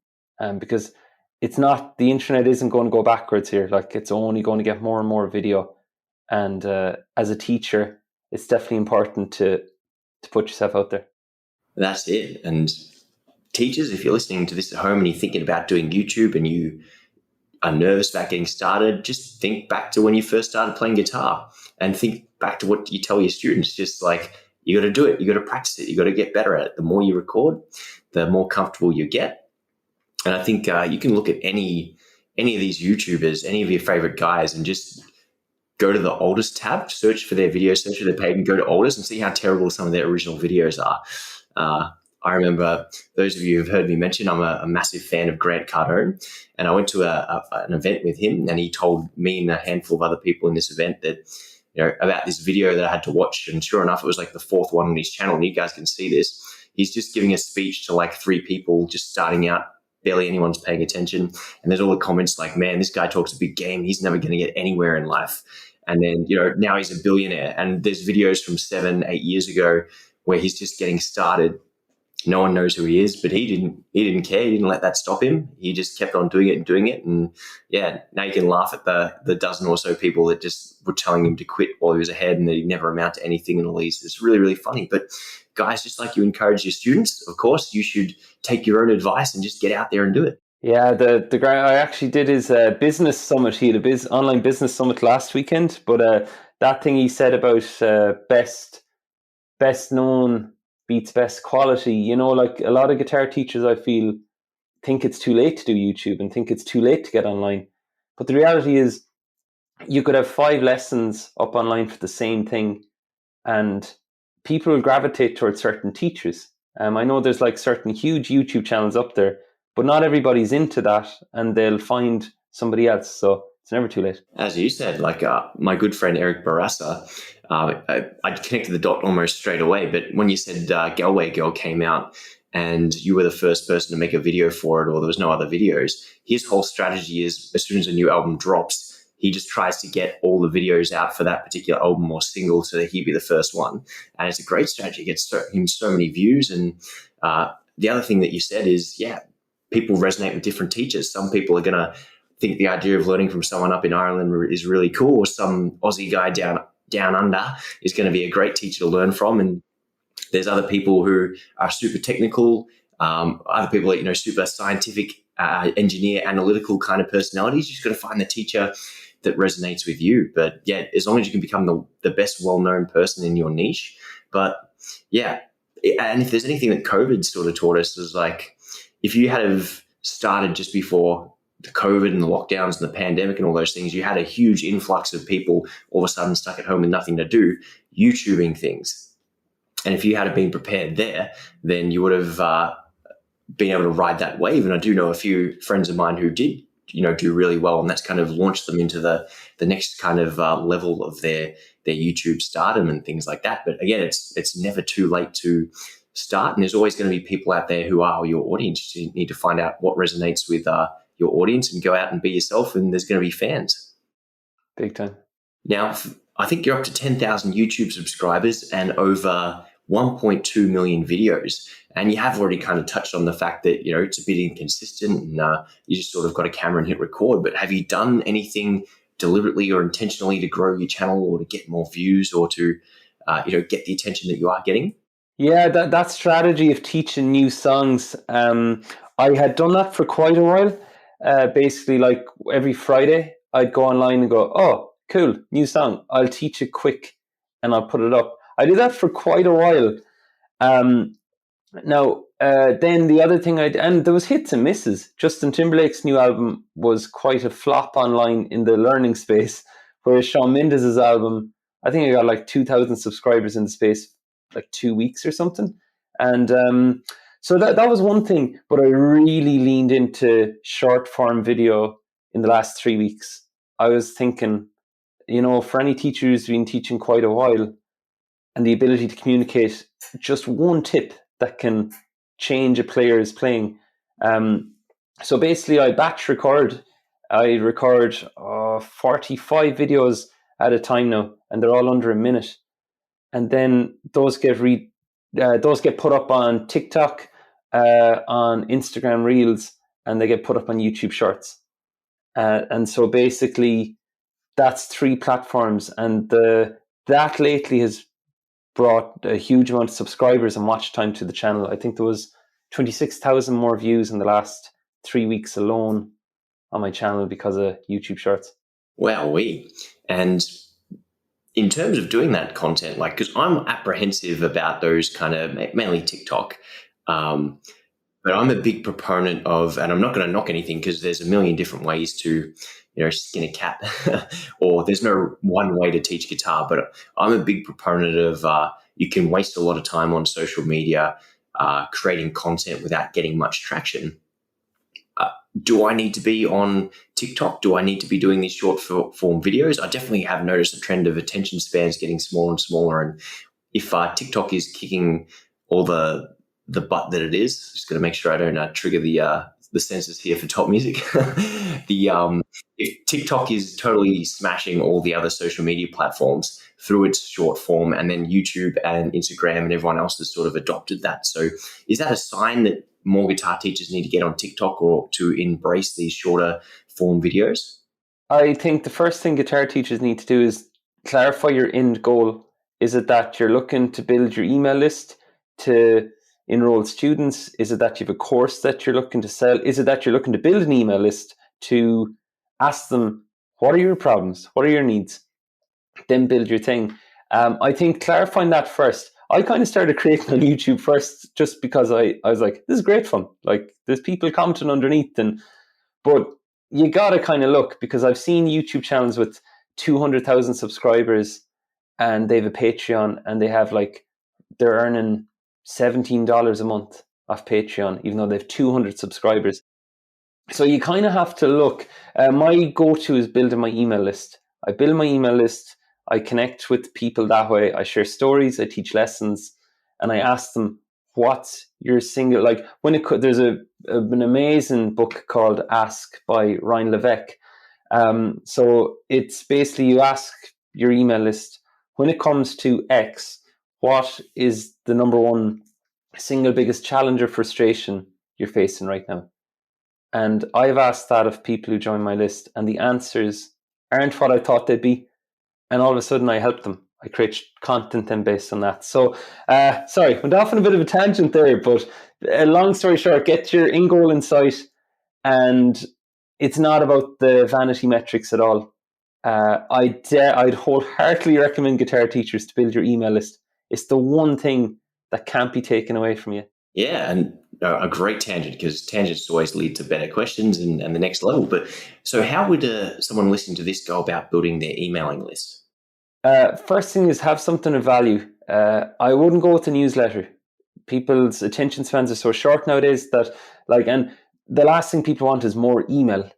Because it's not, the internet isn't going to go backwards here. Like, it's only going to get more and more video. And as a teacher, it's definitely important to put yourself out there. That's it. And teachers, if you're listening to this at home and you're thinking about doing YouTube and you are nervous about getting started, just think back to when you first started playing guitar and think back to what you tell your students. Just like, you got to do it. You got to practice it. You got to get better at it. The more you record, the more comfortable you get. And I think you can look at any of these YouTubers, any of your favorite guys, and just go to the oldest tab, search for their videos, search for their page, and go to oldest and see how terrible some of their original videos are. I remember, those of you who've heard me mention, I'm a massive fan of Grant Cardone, and I went to an event with him, and he told me and a handful of other people in this event that, about this video that I had to watch. And sure enough, it was like the fourth one on his channel, and you guys can see this. He's just giving a speech to like 3 people just starting out. Barely anyone's paying attention. And there's all the comments like, man, this guy talks a big game. He's never going to get anywhere in life. And then, now he's a billionaire. And there's videos from 7-8 years ago where he's just getting started. No one knows who he is, but he didn't care. He didn't let that stop him. He just kept on doing it and doing it. And yeah, now you can laugh at the dozen or so people that just were telling him to quit while he was ahead and that he'd never amount to anything and all these. It's really, really funny. But guys, just like you encourage your students, of course, you should take your own advice and just get out there and do it. Yeah, the guy I actually did his business summit. He had a online business summit last weekend, but that thing he said about best known beats best quality. You know, like a lot of guitar teachers, I feel, think it's too late to do YouTube and think it's too late to get online. But the reality is, you could have 5 lessons up online for the same thing, and people will gravitate towards certain teachers. I know there's like certain huge YouTube channels up there, but not everybody's into that, and they'll find somebody else. So it's never too late. As you said, like my good friend Eric Barassa, I connected the dot almost straight away. But when you said Galway Girl came out and you were the first person to make a video for it, or there was no other videos, his whole strategy is as soon as a new album drops, he just tries to get all the videos out for that particular album or single so that he'd be the first one. And it's a great strategy. It gets him so many views. And the other thing that you said is, yeah, people resonate with different teachers. Some people are going to think the idea of learning from someone up in Ireland is really cool, or some Aussie guy down under is going to be a great teacher to learn from. And there's other people who are super technical, other people that, super scientific, engineer, analytical kind of personalities. You're just got to find the teacher that resonates with you. But yeah, as long as you can become the best well-known person in your niche. But yeah, and if there's anything that COVID sort of taught us is like, if you had have started just before the COVID and the lockdowns and the pandemic and all those things, you had a huge influx of people all of a sudden stuck at home with nothing to do, YouTubing things. And if you had been prepared there, then you would have been able to ride that wave. And I do know a few friends of mine who did, do really well, and that's kind of launched them into the next kind of level of their YouTube stardom and things like that. But again, it's never too late to start, and there's always going to be people out there who are your audience. You need to find out what resonates with your audience and go out and be yourself, and there's going to be fans. Big time. Now, I think you're up to 10,000 YouTube subscribers and over 1.2 million videos. And you have already kind of touched on the fact that, it's a bit inconsistent and you just sort of got a camera and hit record. But have you done anything deliberately or intentionally to grow your channel or to get more views or to, get the attention that you are getting? Yeah, that strategy of teaching new songs, I had done that for quite a while. Basically, like every Friday, I'd go online and go, oh, cool, new song. I'll teach it quick and I'll put it up. I did that for quite a while. Now, then the other thing and there was hits and misses. Justin Timberlake's new album was quite a flop online in the learning space, whereas Shawn Mendes' album, I think I got like 2,000 subscribers in the space, like 2 weeks or something. And so that was one thing, but I really leaned into short form video in the last 3 weeks. I was thinking, for any teacher who's been teaching quite a while and the ability to communicate just one tip that can change a player's playing. So basically I batch record. I record 45 videos at a time now, and they're all under a minute. And then those get put up on TikTok, on Instagram Reels, and they get put up on YouTube Shorts. And so basically that's 3 platforms, and that lately has brought a huge amount of subscribers and watch time to the channel. I think there was 26,000 more views in the last 3 weeks alone on my channel because of YouTube Shorts. Wowee. And in terms of doing that content, like, because I'm apprehensive about those kind of, mainly TikTok, but I'm a big proponent of, and I'm not going to knock anything because there's a million different ways to, skin a cat, or there's no one way to teach guitar. But I'm a big proponent of you can waste a lot of time on social media creating content without getting much traction. Do I need to be on TikTok? Do I need to be doing these short form videos? I definitely have noticed a trend of attention spans getting smaller and smaller. And if TikTok is kicking all the butt that it is, just got to make sure I don't trigger the sensors here for top music. if TikTok is totally smashing all the other social media platforms through its short form, and then YouTube and Instagram and everyone else has sort of adopted that. So is that a sign that more guitar teachers need to get on TikTok or to embrace these shorter form videos? I think the first thing guitar teachers need to do is clarify your end goal. Is it that you're looking to build your email list to enroll students? Is it that you have a course that you're looking to sell? Is it that you're looking to build an email list to ask them, what are your problems? What are your needs? Then build your thing. I think clarifying that first. I kind of started creating on YouTube first just because I was like, this is great fun. Like, there's people commenting underneath, but you gotta kind of look, because I've seen YouTube channels with 200,000 subscribers and they have a Patreon and they're earning $17 a month off Patreon, even though they have 200 subscribers. So you kind of have to look. My go-to is building my email list. I build my email list. I connect with people that way. I share stories. I teach lessons, and I ask them, "What's your single like?" There's an amazing book called "Ask" by Ryan Levesque. So it's basically you ask your email list, when it comes to X, what is the number one single biggest challenge or frustration you're facing right now? And I've asked that of people who join my list, and the answers aren't what I thought they'd be. And all of a sudden, I help them. I create content then based on that. So, sorry, went off on a bit of a tangent there, but long story short, get your end goal in sight, and it's not about the vanity metrics at all. I'd wholeheartedly recommend guitar teachers to build your email list. It's the one thing that can't be taken away from you. Yeah, and a great tangent, because tangents always lead to better questions and the next level. But so how would someone listening to this go about building their emailing list? First thing is have something of value. I wouldn't go with a newsletter. People's attention spans are so short nowadays that and the last thing people want is more email.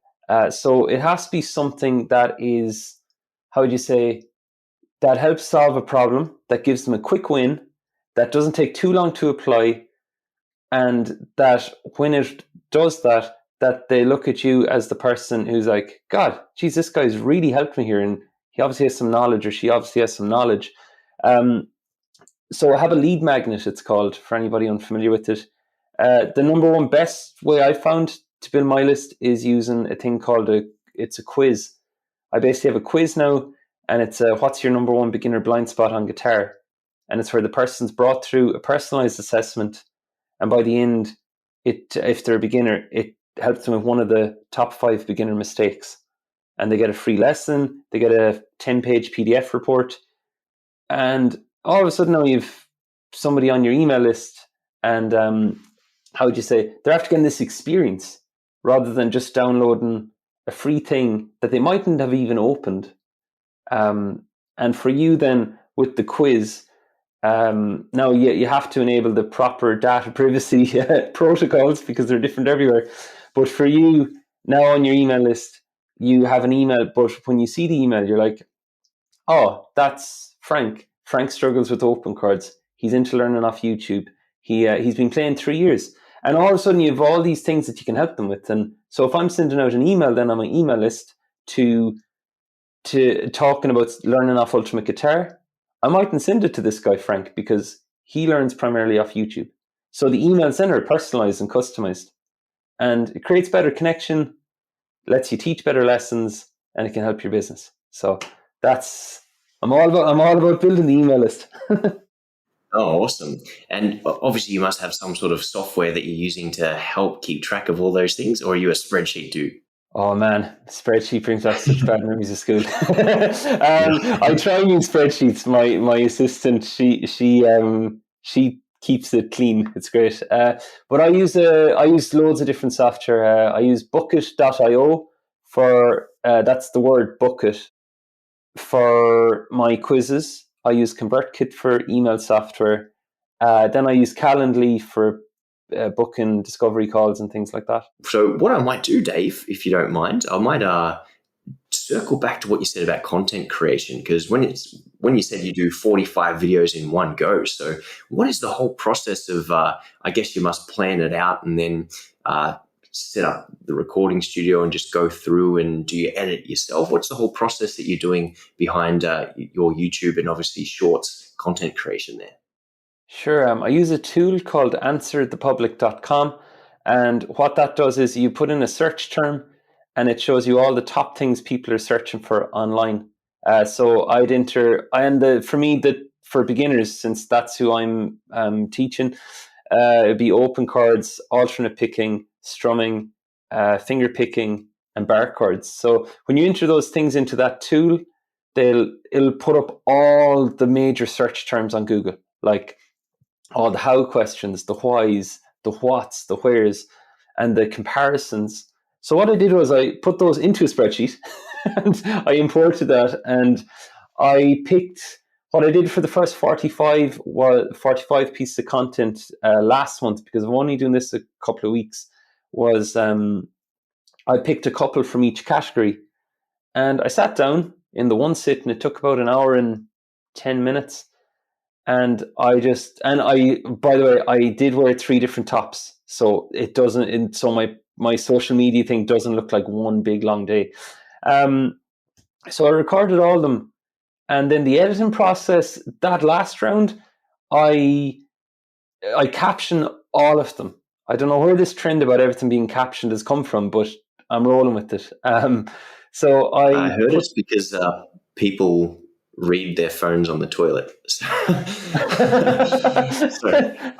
So it has to be something that is, how would you say, that helps solve a problem, that gives them a quick win, that doesn't take too long to apply, and that when it does that, that they look at you as the person who's like, God, geez, this guy's really helped me here, and he obviously has some knowledge, or she obviously has some knowledge. So I have a lead magnet, it's called, for anybody unfamiliar with it. The number one best way I found to build my list is using a thing called it's a quiz. I basically have a quiz now, and it's what's your number one beginner blind spot on guitar? And it's where the person's brought through a personalized assessment, and by the end, if they're a beginner, it helps them with one of the top 5 beginner mistakes. And they get a free lesson, they get a 10-page PDF report, and all of a sudden now you've somebody on your email list, and how would you say, they're after getting this experience rather than just downloading a free thing that they mightn't have even opened. And for you then, with the quiz, now you have to enable the proper data privacy protocols, because they're different everywhere. But for you, now on your email list, you have an email, but when you see the email, you're like, oh, that's Frank. Frank struggles with open chords. He's into learning off YouTube. He's been playing 3 years. And all of a sudden you have all these things that you can help them with. And so if I'm sending out an email then on my email list to talking about learning off Ultimate Guitar, I mightn't send it to this guy, Frank, because he learns primarily off YouTube. So the emails then are personalized and customized. And it creates better connection, lets you teach better lessons, and it can help your business. So I'm all about building the email list. Oh, awesome. And obviously you must have some sort of software that you're using to help keep track of all those things, or are you a spreadsheet dude? Oh man, spreadsheet brings back such bad memories of school. I try and use spreadsheets. My assistant, she keeps it clean. It's great. But I use loads of different software. I use Bucket.io for that's the word bucket for my quizzes. I use ConvertKit for email software. Then I use Calendly for booking discovery calls and things like that. So what I might do, Dave, if you don't mind, I might circle back to what you said about content creation, because when you said you do 45 videos in one go, so what is the whole process of, I guess you must plan it out and then set up the recording studio and just go through, and do you edit yourself? What's the whole process that you're doing behind your YouTube and obviously shorts content creation there? Sure. I use a tool called answerthepublic.com. And what that does is you put in a search term and it shows you all the top things people are searching for online. So I'd enter, and for me, for beginners, since that's who I'm teaching, it'd be open chords, alternate picking, strumming, finger picking, and bar chords. So when you enter those things into that tool, it'll put up all the major search terms on Google, like all the how questions, the whys, the whats, the wheres, and the comparisons. So what I did was I put those into a spreadsheet and I imported that, and I picked what I did for the first 45 pieces of content last month, because I'm only doing this a couple of weeks, was I picked a couple from each category, and I sat down in the one sit, and it took about an hour and 10 minutes. And by the way, I did wear 3 different tops. So it doesn't, so my social media thing doesn't look like one big long day. So I recorded all of them. And then the editing process, that last round, I caption all of them. I don't know where this trend about everything being captioned has come from, but I'm rolling with it. So I heard it's because people read their phones on the toilet. So I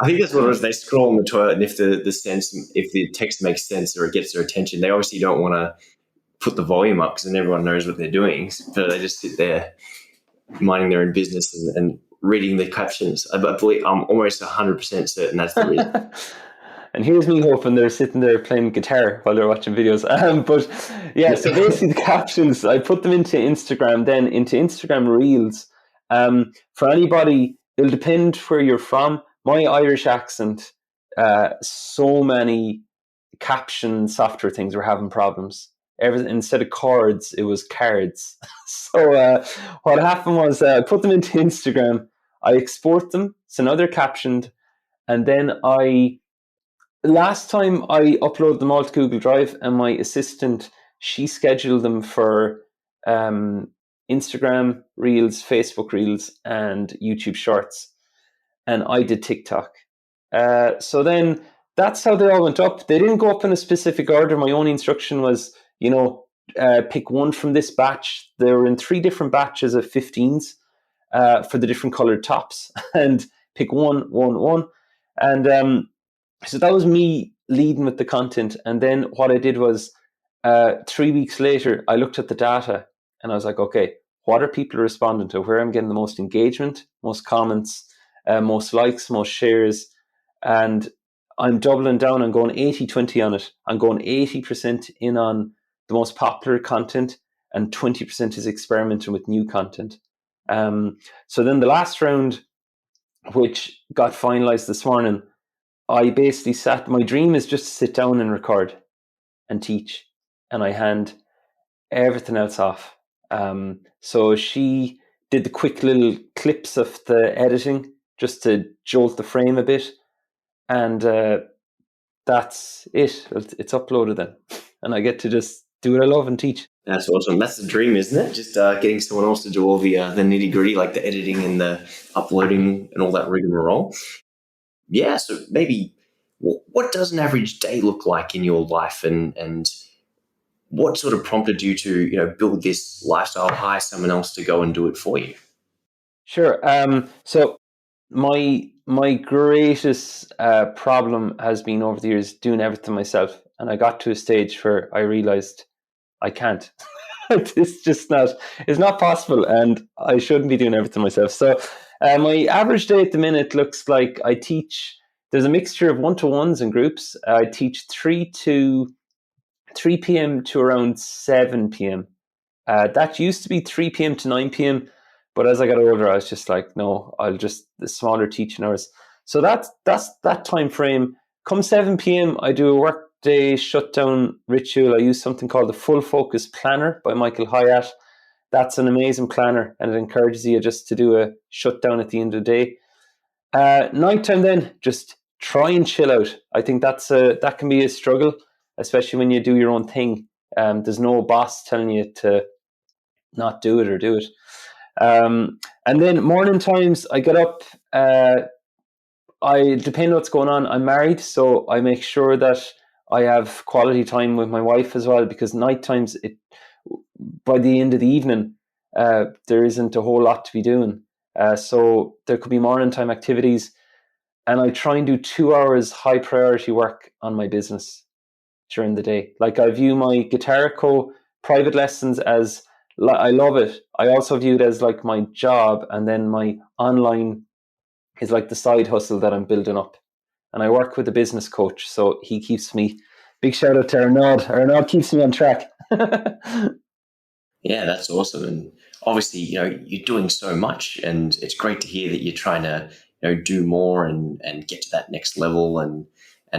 think that's what it was. They scroll on the toilet, and if the text makes sense or it gets their attention, they obviously don't want to put the volume up because then everyone knows what they're doing. So they just sit there minding their own business and reading the captions. I believe I'm almost 100% certain that's the reason. And here's me hoping they're sitting there playing guitar while they're watching videos. But yeah, so basically the captions, I put them into Instagram, then into Instagram Reels. For anybody, it'll depend where you're from. My Irish accent, so many caption software things were having problems. Instead of chords, it was cards. So what happened was I put them into Instagram, I export them, so now they're captioned, and then last time I uploaded them all to Google Drive, and my assistant, she scheduled them for Instagram Reels, Facebook Reels, and YouTube Shorts. And I did TikTok. So then that's how they all went up. They didn't go up in a specific order. My only instruction was, pick one from this batch. They were in 3 different batches of 15s for the different colored tops, and pick one. And so that was me leading with the content. And then what I did was 3 weeks later, I looked at the data and I was like, okay, what are people responding to? Where I'm getting the most engagement, most comments, most likes, most shares. And I'm doubling down. I'm going 80-20 on it. I'm going 80% in on the most popular content, and 20% is experimenting with new content. So then the last round, which got finalized this morning, I basically my dream is just to sit down and record and teach, and I hand everything else off. So she did the quick little clips of the editing just to jolt the frame a bit, and that's it. It's uploaded then, and I get to just do what I love and teach. That's awesome. That's the dream, isn't it? Just getting someone else to do all the nitty gritty, like the editing and the uploading and all that rigmarole. Yeah. So maybe what does an average day look like in your life, and what sort of prompted you to build this lifestyle, hire someone else to go and do it for you? Sure. So my greatest problem has been over the years doing everything myself, and I got to a stage where I realized I can't. It's just not. It's not possible, and I shouldn't be doing everything myself. So my average day at the minute looks like I teach. There's a mixture of one-to-ones and groups. I teach 3 p.m. to around 7 p.m. That used to be 3 p.m. to 9 p.m. But as I got older, I was just like, no, I'll just the smaller teaching hours. So that's that time frame. Come 7 p.m., I do a workday shutdown ritual. I use something called the Full Focus Planner by Michael Hyatt. That's an amazing planner, and it encourages you just to do a shutdown at the end of the day. Nighttime then, just try and chill out. I think that can be a struggle. especially when you do your own thing. There's no boss telling you to not do it or do it. And then morning times, I get up. I depend on what's going on. I'm married, so I make sure that I have quality time with my wife as well, because night times, by the end of the evening, there isn't a whole lot to be doing. So there could be morning time activities, and I try and do 2 hours high priority work on my business during the day. Like, I view my Guitar Co private lessons as, I love it. I also view it as like my job, and then my online is like the side hustle that I'm building up. And I work with a business coach, so he keeps me. Big shout out to Arnaud. Arnaud keeps me on track. Yeah, that's awesome. And obviously, you're doing so much, and it's great to hear that you're trying to, do more and get to that next level and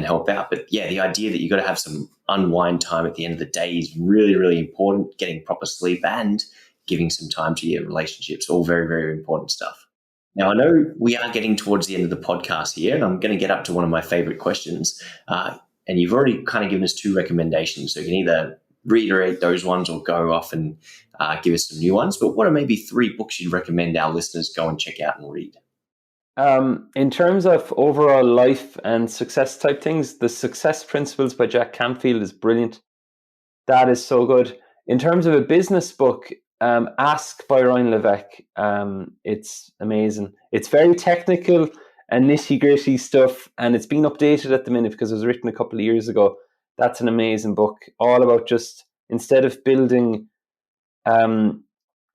help out. But yeah, the idea that you've got to have some unwind time at the end of the day is really, really important. Getting proper sleep and giving some time to your relationships, all very, very important stuff. Now, I know we are getting towards the end of the podcast here, and I'm going to get up to one of my favorite questions. And you've already kind of given us 2 recommendations, so you can either reiterate those ones or go off and give us some new ones. But what are maybe 3 books you'd recommend our listeners go and check out and read? In terms of overall life and success type things, The Success Principles by Jack Canfield is brilliant. That is so good. In terms of a business book, Ask by Ryan Levesque. It's amazing. It's very technical and nitty gritty stuff, and it's been updated at the minute because it was written a couple of years ago. That's an amazing book, all about just, instead of building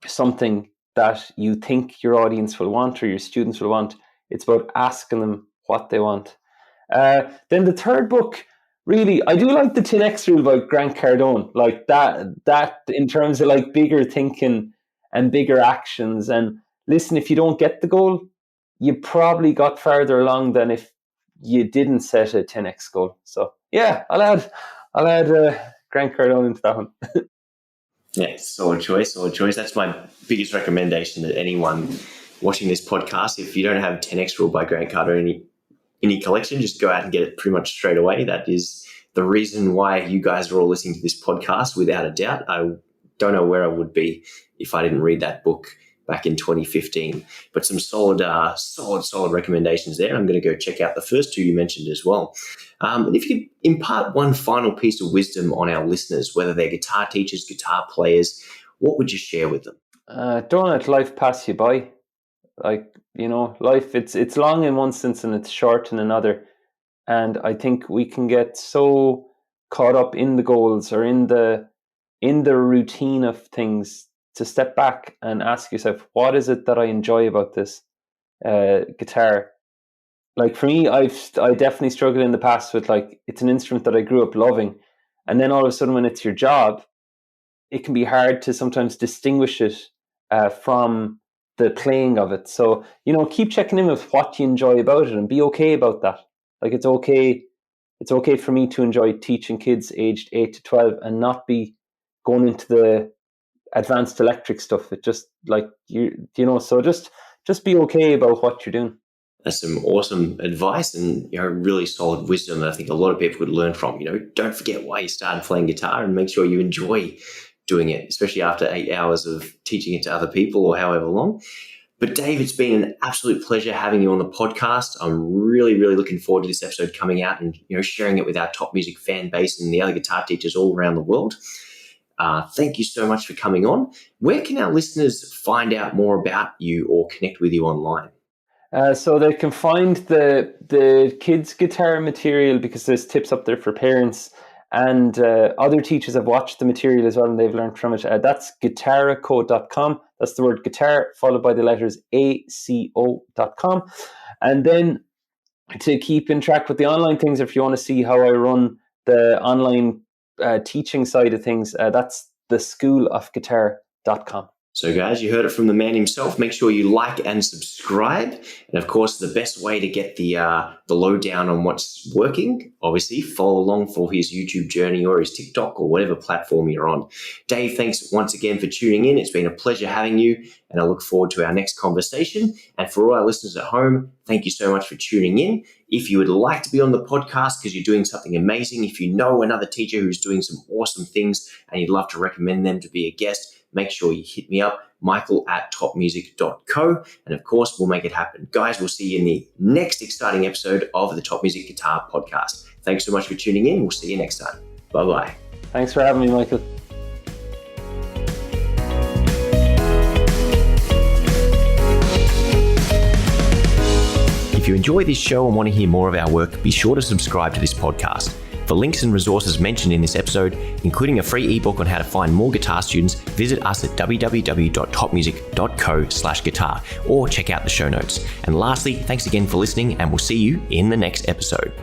something that you think your audience will want or your students will want, it's about asking them what they want. Then the third book, really, I do like the 10X rule by Grant Cardone, like that in terms of like bigger thinking and bigger actions. And listen, if you don't get the goal, you probably got farther along than if you didn't set a 10X goal. So yeah, I'll add Grant Cardone into that one. Yeah, solid choice, solid choice. That's my biggest recommendation to anyone watching this podcast. If you don't have 10X Rule by Grant Cardone in your collection, just go out and get it pretty much straight away. That is the reason why you guys are all listening to this podcast, without a doubt. I don't know where I would be if I didn't read that book back in 2015. But some solid recommendations there. I'm going to go check out the first 2 you mentioned as well. And if you could impart one final piece of wisdom on our listeners, whether they're guitar teachers, guitar players, what would you share with them? Don't let life pass you by. Like, life, it's long in one sense and it's short in another. And I think we can get so caught up in the goals or in the routine of things, to step back and ask yourself, what is it that I enjoy about this guitar? Like, for me, I definitely struggled in the past with, like, it's an instrument that I grew up loving, and then all of a sudden when it's your job, it can be hard to sometimes distinguish it from the playing of it. So, keep checking in with what you enjoy about it and be okay about that. Like, it's okay for me to enjoy teaching kids aged 8 to 12 and not be going into the advanced electric stuff. It just, like, so just be okay about what you're doing. That's some awesome advice and really solid wisdom that I think a lot of people could learn from. Don't forget why you started playing guitar, and make sure you enjoy doing it, especially after 8 hours of teaching it to other people or however long. But Dave, it's been an absolute pleasure having you on the podcast. I'm really, really looking forward to this episode coming out and sharing it with our top music fan base and the other guitar teachers all around the world. Thank you so much for coming on. Where can our listeners find out more about you or connect with you online? So they can find the kids' guitar material, because there's tips up there for parents, and other teachers have watched the material as well and they've learned from it. That's guitaraco.com. That's the word guitar followed by the letters ACO.com. And then to keep in track with the online things, if you want to see how I run the online teaching side of things, that's theschoolofguitar.com. So guys, you heard it from the man himself. Make sure you like and subscribe. And of course, the best way to get the lowdown on what's working, obviously, follow along for his YouTube journey or his TikTok or whatever platform you're on. Dave, thanks once again for tuning in. It's been a pleasure having you, and I look forward to our next conversation. And for all our listeners at home, thank you so much for tuning in. If you would like to be on the podcast because you're doing something amazing, if you know another teacher who's doing some awesome things and you'd love to recommend them to be a guest, make sure you hit me up, michael@topmusic.co. And of course, we'll make it happen. Guys, we'll see you in the next exciting episode of the Top Music Guitar Podcast. Thanks so much for tuning in. We'll see you next time. Bye-bye. Thanks for having me, Michael. If you enjoy this show and want to hear more of our work, be sure to subscribe to this podcast. For links and resources mentioned in this episode, including a free ebook on how to find more guitar students, visit us at www.topmusic.co/guitar or check out the show notes. And lastly, thanks again for listening, and we'll see you in the next episode.